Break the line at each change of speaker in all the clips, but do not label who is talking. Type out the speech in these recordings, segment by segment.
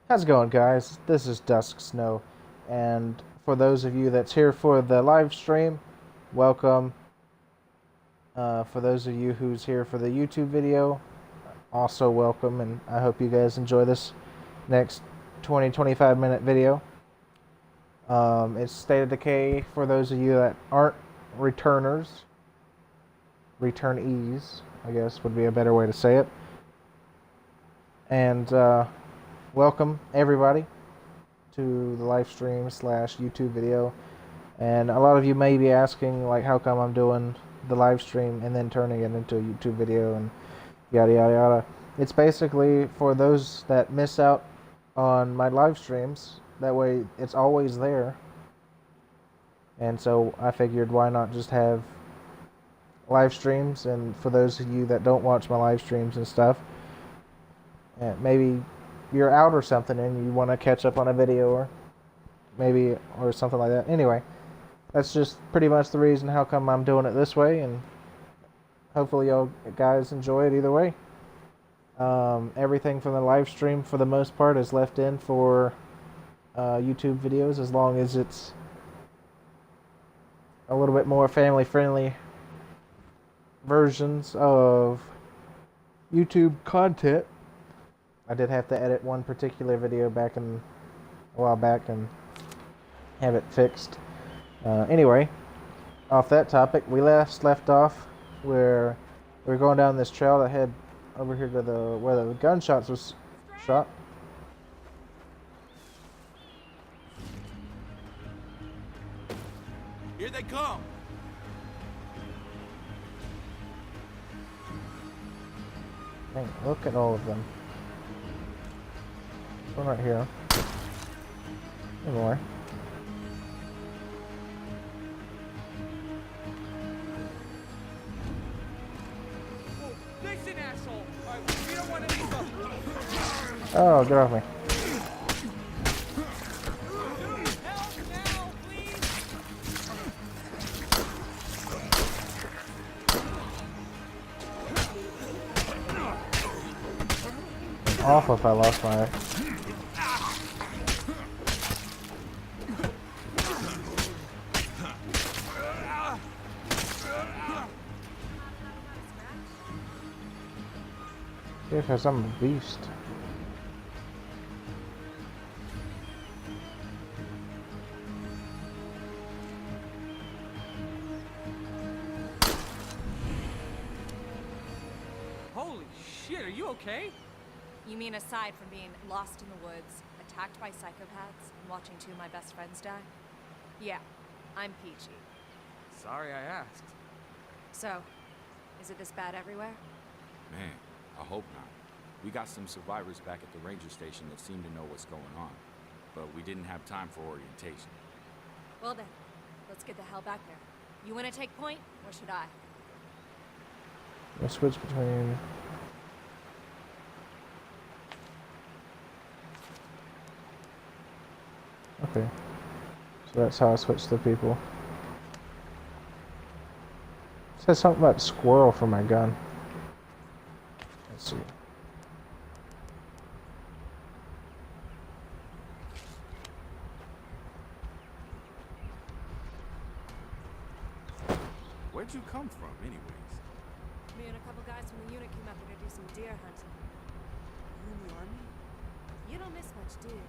How's it going, guys? This is DusxSnow, and for those of you that's here for the live stream, welcome. For those of you who's here for the YouTube video, also welcome, and I hope you guys enjoy this next 20-25 minute video. It's State of Decay for those of you that aren't returners. Returnees, I guess, would be a better way to say it. And, welcome everybody to the live stream / YouTube video. And a lot of you may be asking, like, how come I'm doing the live stream and then turning it into a YouTube video and yada yada yada. It's basically for those that miss out on my live streams. That way it's always there. And so I figured, why not just have live streams? And for those of you that don't watch my live streams and stuff, maybe you're out or something and you want to catch up on a video or something like that. Anyway, that's just pretty much the reason how come I'm doing it this way, and hopefully y'all guys enjoy it either way. Everything from the live stream for the most part is left in for YouTube videos, as long as it's a little bit more family friendly versions of YouTube content. I did have to edit one particular video a while back and have it fixed. Anyway, off that topic, we left off where we were going down this trail that head over here to where the gunshots was shot.
Here they come.
Dang, look at all of them. One right here. Any more.
Whoa, listen, asshole. All right, we don't want any stuff.
Oh, get off me.
Help now, please.
Awful if I lost my... Because I'm a beast.
Holy shit, are you okay?
You mean aside from being lost in the woods, attacked by psychopaths, and watching two of my best friends die? Yeah, I'm peachy.
Sorry I asked.
So, is it this bad everywhere?
Man, I hope not. We got some survivors back at the ranger station that seem to know what's going on, but we didn't have time for orientation.
Well then, let's get the hell back there. You want to take point, or should I?
I switch between... Okay. So that's how I switch the people. It says something about squirrel for my gun. Let's see.
Where'd you come from, anyways?
Me and a couple guys from the unit came out there to do some deer hunting.
You in the army?
You don't miss much, do you?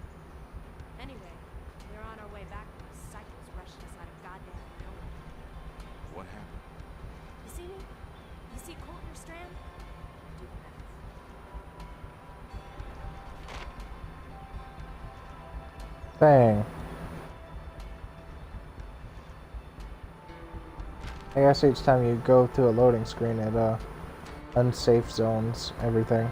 Anyway, we were on our way back when those cycles rushed us out of goddamn nowhere.
What happened?
You see me? You see Colton or Strand? Do the math.
Bang. I guess each time you go through a loading screen, it unsafe zones everything.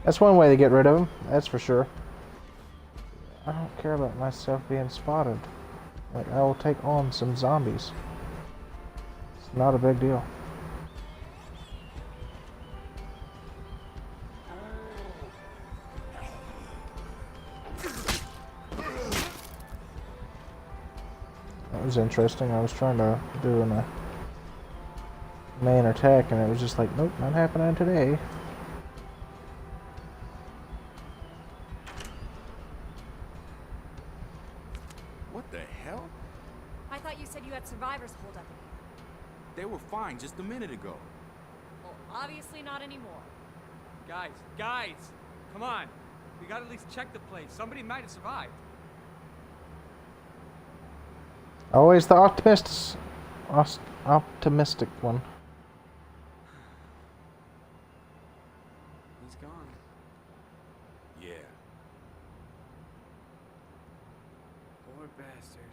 That's one way to get rid of them, that's for sure. I don't care about myself being spotted. Like, I will take on some zombies. It's not a big deal. That was interesting. I was trying to do a main attack, and it was just like, nope, not happening today.
What the hell?
I thought you said you had survivors holed up in here.
They were fine just a minute ago.
Well, obviously not anymore.
Guys, come on. We gotta at least check the place. Somebody might have survived.
Always the optimistic one.
He's gone.
Yeah.
Poor bastard.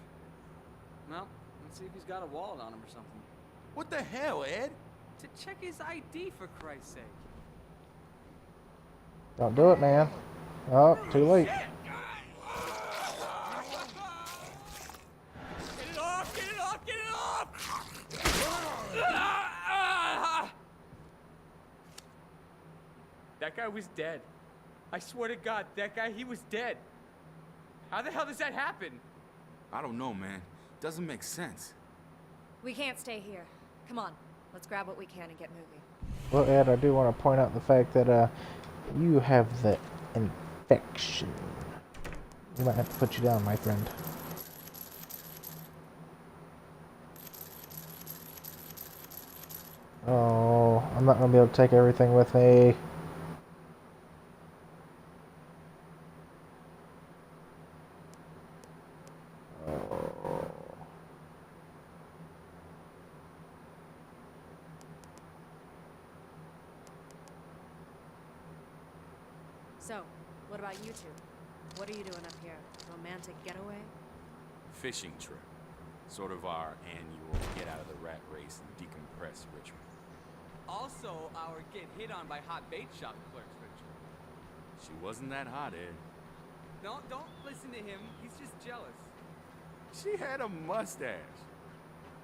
Well, let's see if he's got a wallet on him or something.
What the hell, Ed?
To check his ID, for Christ's sake.
Don't do it, man. Oh, too late.
Get it off! Get it off! Get it off! That guy was dead. I swear to God, that guy, he was dead. How the hell does that happen?
I don't know, man. Doesn't make sense.
We can't stay here. Come on, let's grab what we can and get moving.
Well, Ed, I do want to point out the fact that you have the infection. We might have to put you down, my friend. Oh, I'm not going to be able to take everything with me.
So, what about you two? What are you doing up here? Romantic getaway?
Fishing trip. Sort of our annual get out of the rat race and decompress ritual.
Also, our get hit on by hot bait shop clerks ritual.
She wasn't that hot, Ed.
No, don't listen to him. He's just jealous.
She had a mustache.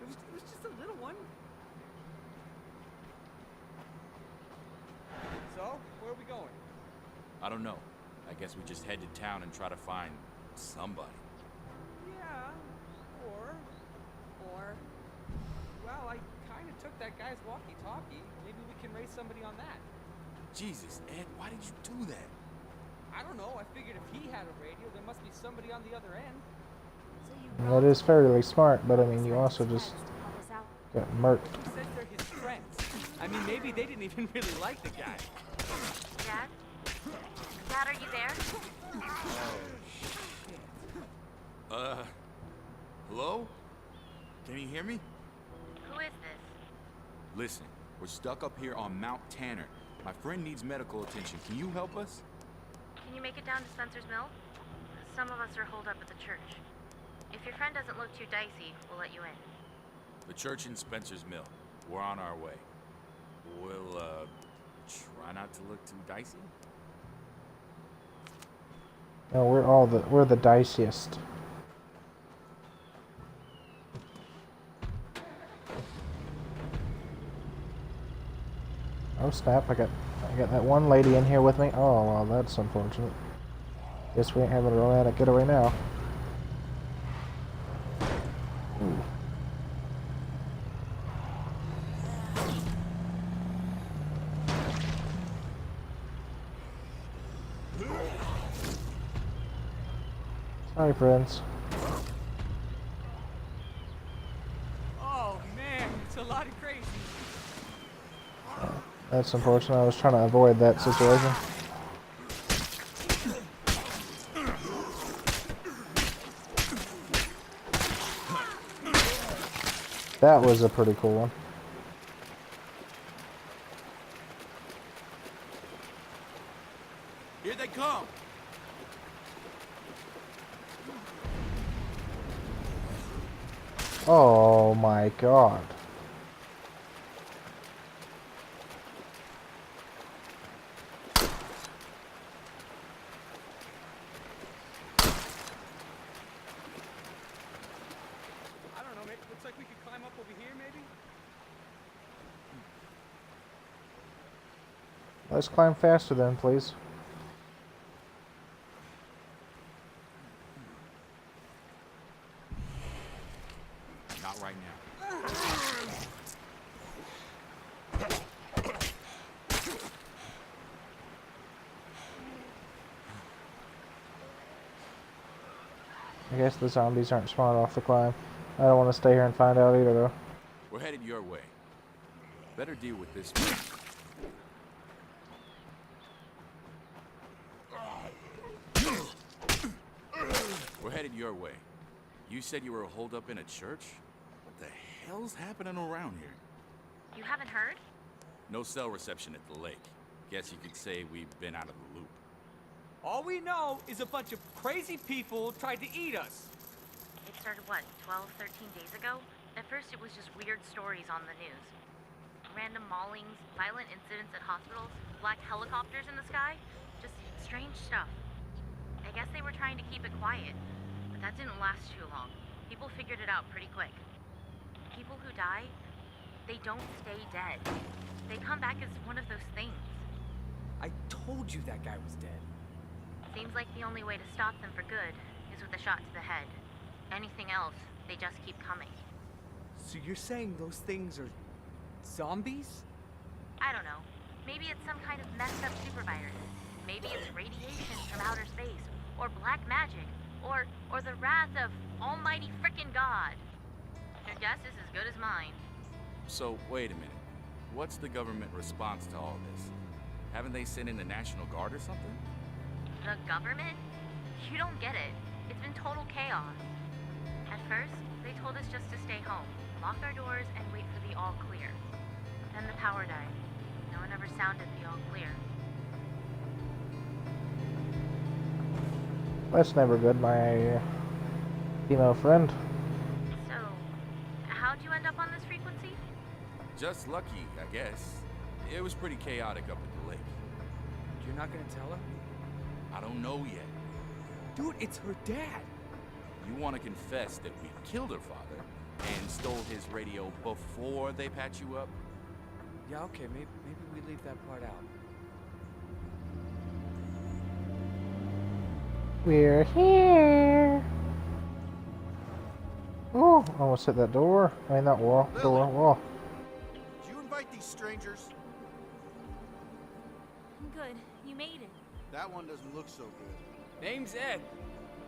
It was just a little one. So, where are we going?
I don't know. I guess we just head to town and try to find somebody.
Yeah, or, well, I kind of took that guy's walkie-talkie. Maybe we can raise somebody on that.
Jesus, Ed, why did you do that?
I don't know. I figured if he had a radio, there must be somebody on the other end.
So you
That is fairly smart, but I mean, you also just
help us out.
got murked.
Who says they're his friends? I mean, maybe they didn't even really like the guy.
Dad? Dad, are you there?
Hello? Can you hear me?
Who is this?
Listen, we're stuck up here on Mount Tanner. My friend needs medical attention. Can you help us?
Can you make it down to Spencer's Mill? Some of us are holed up at the church. If your friend doesn't look too dicey, we'll let you in.
The church in Spencer's Mill. We're on our way. We'll, try not to look too dicey?
No, we're the diciest. Oh snap! I got that one lady in here with me. Oh well, that's unfortunate. Guess we ain't having a romantic getaway now. Ooh. Sorry, friends.
Oh, man, it's a lot of crazy.
That's unfortunate. I was trying to avoid that situation. That was a pretty cool one.
Here they come!
Oh my god.
I don't know, mate. Looks like we could climb up over here, maybe?
Let's climb faster then, please.
Not right now.
I guess the zombies aren't smart off the climb. I don't want to stay here and find out either, though.
We're headed your way. Better deal with this one. We're headed your way. You said you were holed up in a church? What the hell's happening around here?
You haven't heard?
No cell reception at the lake. Guess you could say we've been out of the loop.
All we know is a bunch of crazy people tried to eat us.
It started, what, 12, 13 days ago? At first it was just weird stories on the news. Random maulings, violent incidents at hospitals, black helicopters in the sky. Just strange stuff. I guess they were trying to keep it quiet, but that didn't last too long. People figured it out pretty quick. People who die, they don't stay dead. They come back as one of those things.
I told you that guy was dead.
Seems like the only way to stop them for good is with a shot to the head. Anything else, they just keep coming.
So you're saying those things are zombies?
I don't know. Maybe it's some kind of messed up supervirus. Maybe it's radiation from outer space, or black magic, or the wrath of almighty frickin' God. Your guess is as good as mine.
So, wait a minute. What's the government response to all this? Haven't they sent in the National Guard or something?
The government? You don't get it. It's been total chaos. At first, they told us just to stay home, lock our doors, and wait for the all clear. Then the power died. No one ever sounded the all clear.
That's never good, my female friend.
So, how'd you end up on this frequency?
Just lucky, I guess. It was pretty chaotic up at the lake.
You're not gonna tell her?
I don't know yet.
Dude, it's her dad.
You want to confess that we killed her father and stole his radio before they patch you up?
Yeah, okay, maybe we leave that part out.
We're here. Oh, almost hit that door. I mean, that wall. Door, wall.
Did you invite these strangers?
Good, you made it.
That one doesn't look so good.
Name's Ed.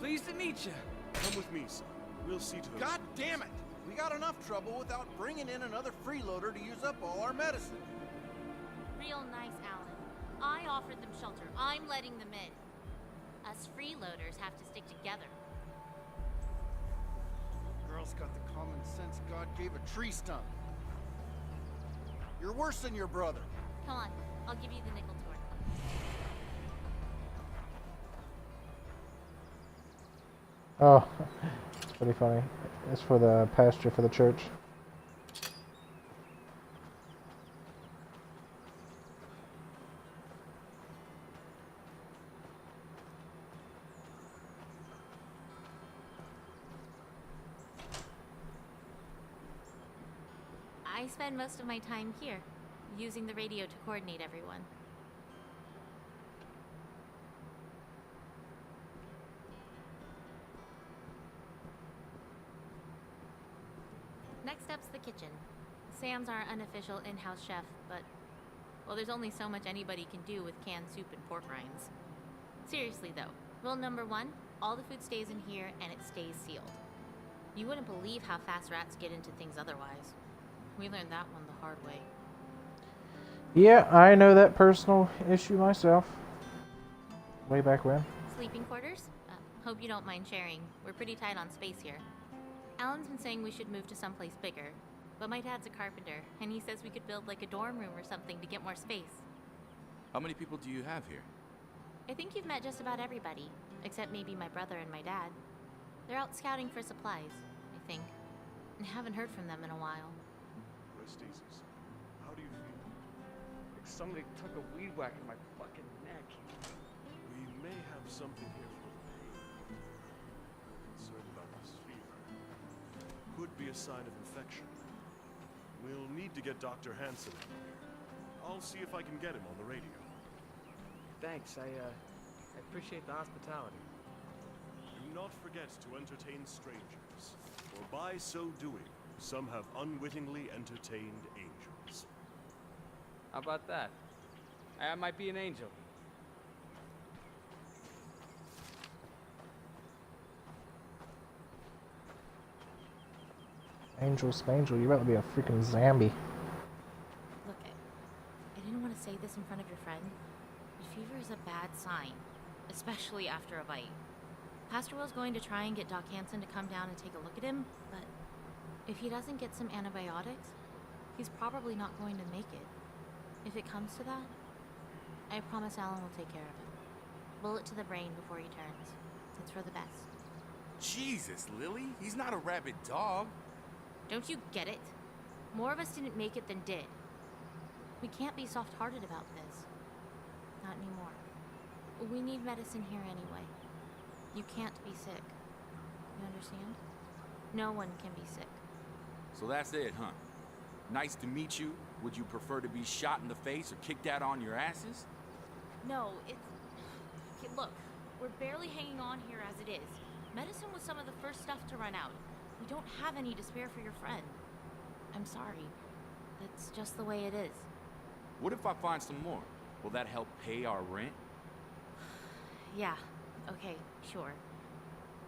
Pleased to meet you.
Come with me, son. We'll see to it.
God damn it! We got enough trouble without bringing in another freeloader to use up all our medicine.
Real nice, Alan. I offered them shelter. I'm letting them in. Us freeloaders have to stick together.
Girl's got the common sense God gave a tree stump. You're worse than your brother.
Come on, I'll give you the nickel tour.
Oh, it's pretty funny. It's for the pasture for the church.
I spend most of my time here, using the radio to coordinate everyone. Next up's the kitchen. Sam's our unofficial in-house chef, but, well, there's only so much anybody can do with canned soup and pork rinds. Seriously though, rule number 1, all the food stays in here and it stays sealed. You wouldn't believe how fast rats get into things otherwise. We learned that one the hard way.
Yeah, I know that personal issue myself. Way back when.
Sleeping quarters? Hope you don't mind sharing. We're pretty tight on space here. Alan's been saying we should move to someplace bigger, but my dad's a carpenter, and he says we could build like a dorm room or something to get more space.
How many people do you have here?
I think you've met just about everybody, except maybe my brother and my dad. They're out scouting for supplies, I think, and haven't heard from them in a while.
Rest easy, son. How do you feel?
Like somebody took a weed whack in my fucking neck.
We may have something here for the pain. Concerned about this fever. Could be a sign of infection. We'll need to get Dr. Hansen in here. I'll see if I can get him on the radio.
Thanks, I appreciate the hospitality.
Do not forget to entertain strangers, for by so doing, Some have unwittingly entertained angels.
How about that? I might be an angel.
Angel Spangel, you better be a freaking zombie.
Look, I didn't want to say this in front of your friend, but fever is a bad sign, especially after a bite. Pastor Will's going to try and get Doc Hansen to come down and take a look at him, but if he doesn't get some antibiotics, he's probably not going to make it. If it comes to that, I promise Alan will take care of him. Bullet to the brain before he turns. It's for the best.
Jesus, Lily, he's not a rabid dog.
Don't you get it? More of us didn't make it than did. We can't be soft-hearted about this. Not anymore. We need medicine here anyway. You can't be sick. You understand? No one can be sick.
So that's it, huh? Nice to meet you. Would you prefer to be shot in the face or kicked out on your asses?
No, it's... Okay, look, we're barely hanging on here as it is. Medicine was some of the first stuff to run out. We don't have any to spare for your friend. I'm sorry. That's just the way it is.
What if I find some more? Will that help pay our rent?
Yeah, okay, sure.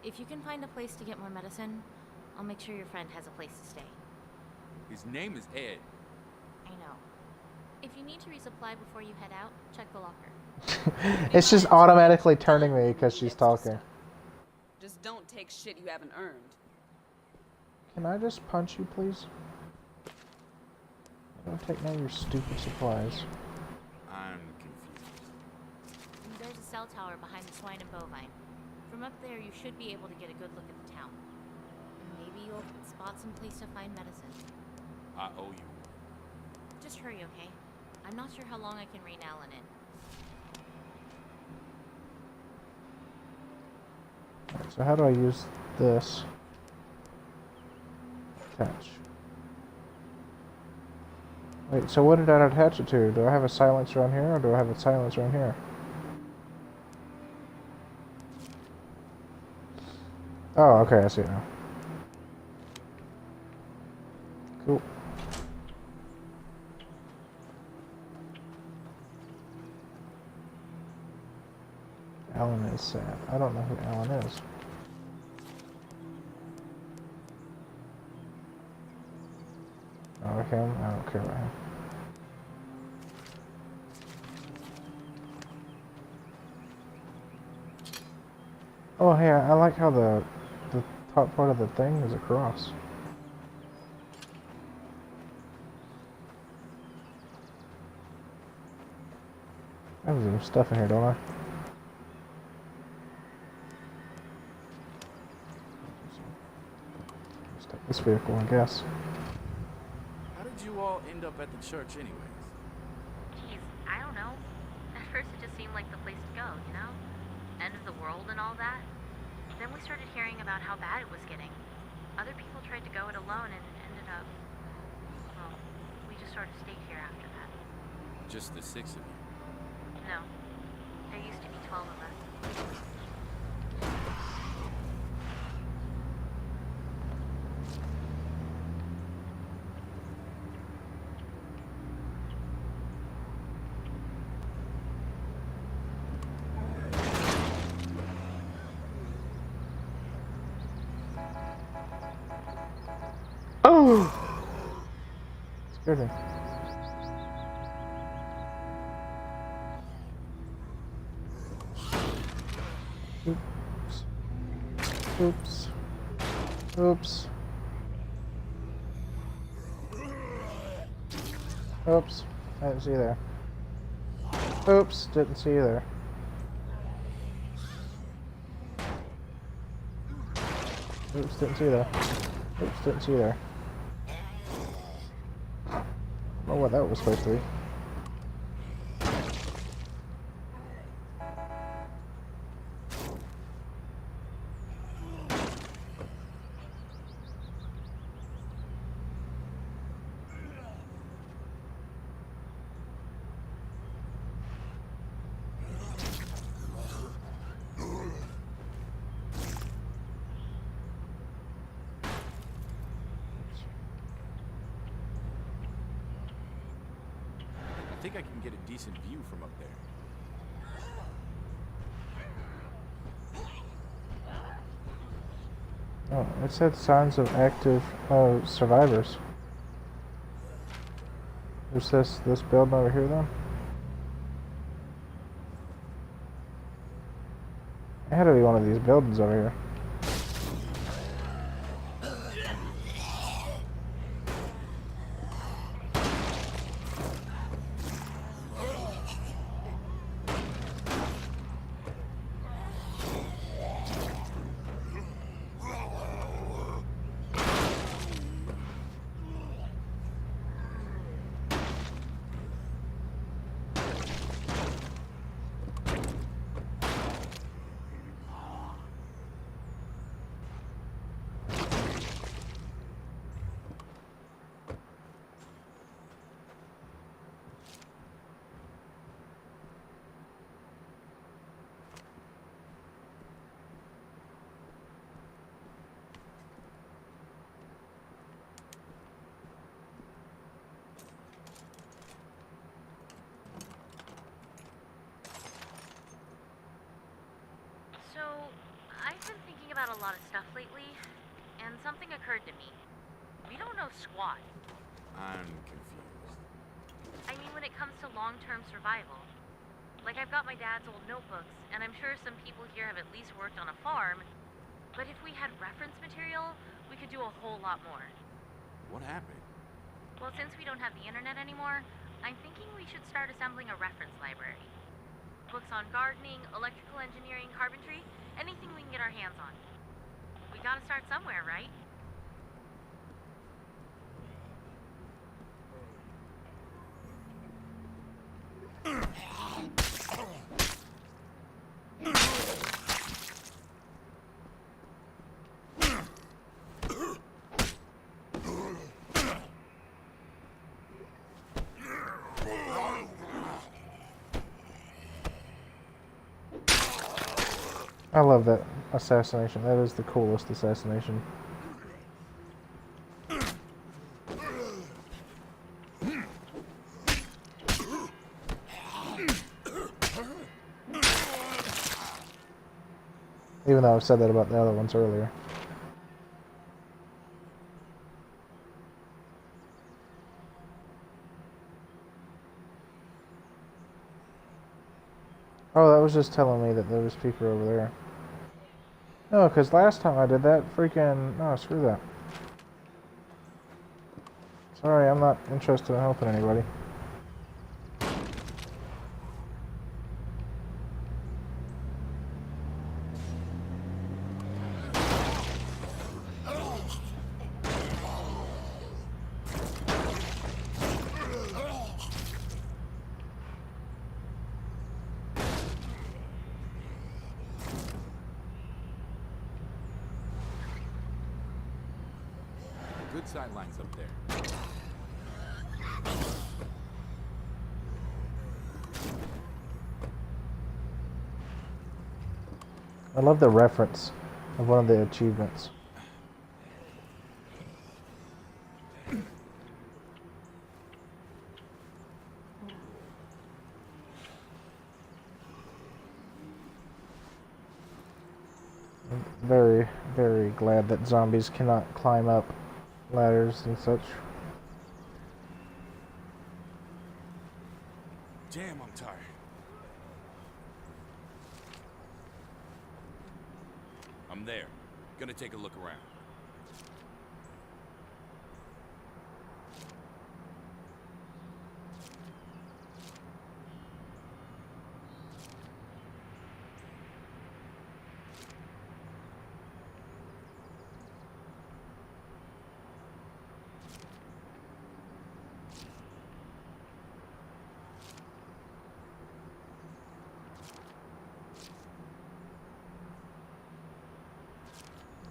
If you can find a place to get more medicine, I'll make sure your friend has a place to stay.
His name is Ed.
I know. If you need to resupply before you head out, check the locker.
It's just automatically turning me because she's talking.
Just don't take shit you haven't earned.
Can I just punch you, please? Don't take none of your stupid supplies.
I'm confused.
There's a cell tower behind the swine and bovine. From up there, you should be able to get a good look at the town. Maybe you'll spot some place to find medicine.
I owe you.
Just hurry, okay? I'm not sure how long I can rein Alan in.
So how do I use this? Attach. Wait, so what did I attach it to? Do I have a silencer on here, or do I have a silencer on here? Oh, okay, I see it now. Cool. Alan is sad. I don't know who Alan is. Oh, him? I don't care about him. Oh, hey, I like how the top part of the thing is a cross. I have some stuff in here, don't I? Let's take this vehicle, I guess.
How did you all end up at the church anyways?
Jeez, I don't know. At first it just seemed like the place to go, you know? End of the world and all that. Then we started hearing about how bad it was getting. Other people tried to go it alone and it ended up... Well, we just sort of stayed here after that.
Just the 6 of you.
No. There used to be 12 of us.
Oh! Scared me. Oops. Oops. Oops. Oops. I didn't see you there. Oops. Didn't see you there. Oops. Didn't see you there. Oops. Didn't see you there. I don't know what that was supposed to be.
think I can get a decent view from up there.
Oh, it said signs of active survivors. Is this building over here then? It had to be one of these buildings over here.
So, I've been thinking about a lot of stuff lately, and something occurred to me. We don't know squat.
I'm confused.
I mean, when it comes to long-term survival. Like, I've got my dad's old notebooks, and I'm sure some people here have at least worked on a farm. But if we had reference material, we could do a whole lot more.
What happened?
Well, since we don't have the internet anymore, I'm thinking we should start assembling a reference library. Books on gardening, electrical engineering, carpentry, anything we can get our hands on. We gotta start somewhere, right?
I love that assassination. That is the coolest assassination. Even though I've said that about the other ones earlier. Oh, that was just telling me that there was people over there. No, because last time I did that, freaking... Oh, screw that. Sorry, I'm not interested in helping anybody.
Good sight lines up there.
I love the reference of one of the achievements. I'm very, very glad that zombies cannot climb up ladders and such.
Damn, I'm tired. I'm there. Gonna take a look around.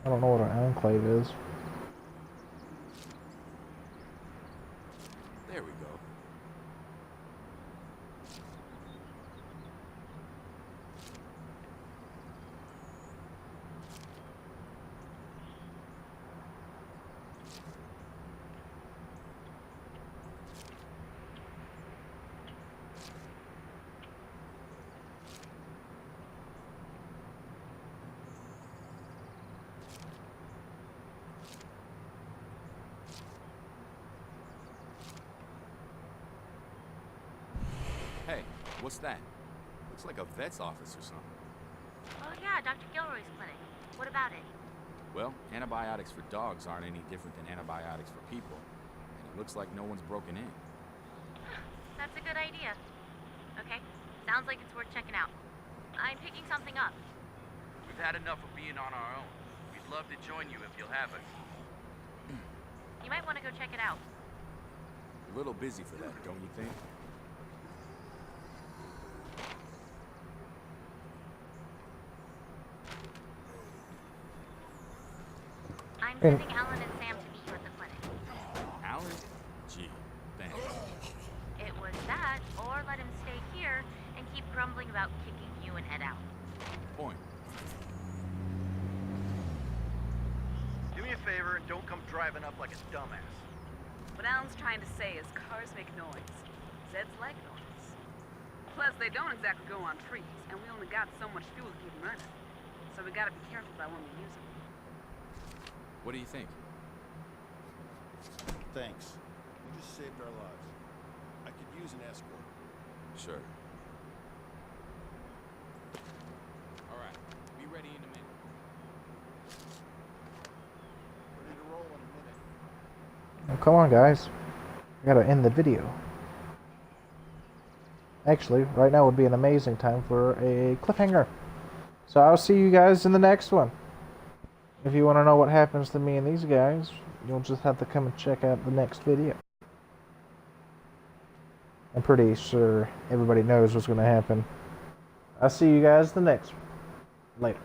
I don't know what an enclave is.
There we go. What's that? Looks like a vet's office or something.
Oh yeah, Dr. Gilroy's clinic. What about it?
Well, antibiotics for dogs aren't any different than antibiotics for people. And it looks like no one's broken in.
That's a good idea. Okay, sounds like it's worth checking out. I'm picking something up.
We've had enough of being on our own. We'd love to join you if you'll have us.
You might want to go check it out.
A little busy for that, don't you think?
I'm sending Alan and Sam to meet you at the clinic.
Alan? Gee, thanks.
It was that, or let him stay here and keep grumbling about kicking you and Ed out.
Point.
Do me a favor and don't come driving up like a dumbass.
What Alan's trying to say is cars make noise. Zeds like noise. Plus, they don't exactly go on freeze, and we only got so much fuel to keep them running. So we gotta be careful about when we use them.
What do you think?
Thanks. You just saved our lives. I could use an escort.
Sure. All right, be ready in a minute.
Ready to roll in a minute.
Oh, come on, guys. I gotta end the video. Actually, right now would be an amazing time for a cliffhanger. So I'll see you guys in the next one. If you want to know what happens to me and these guys, you'll just have to come and check out the next video. I'm pretty sure everybody knows what's going to happen. I'll see you guys the next one. Later.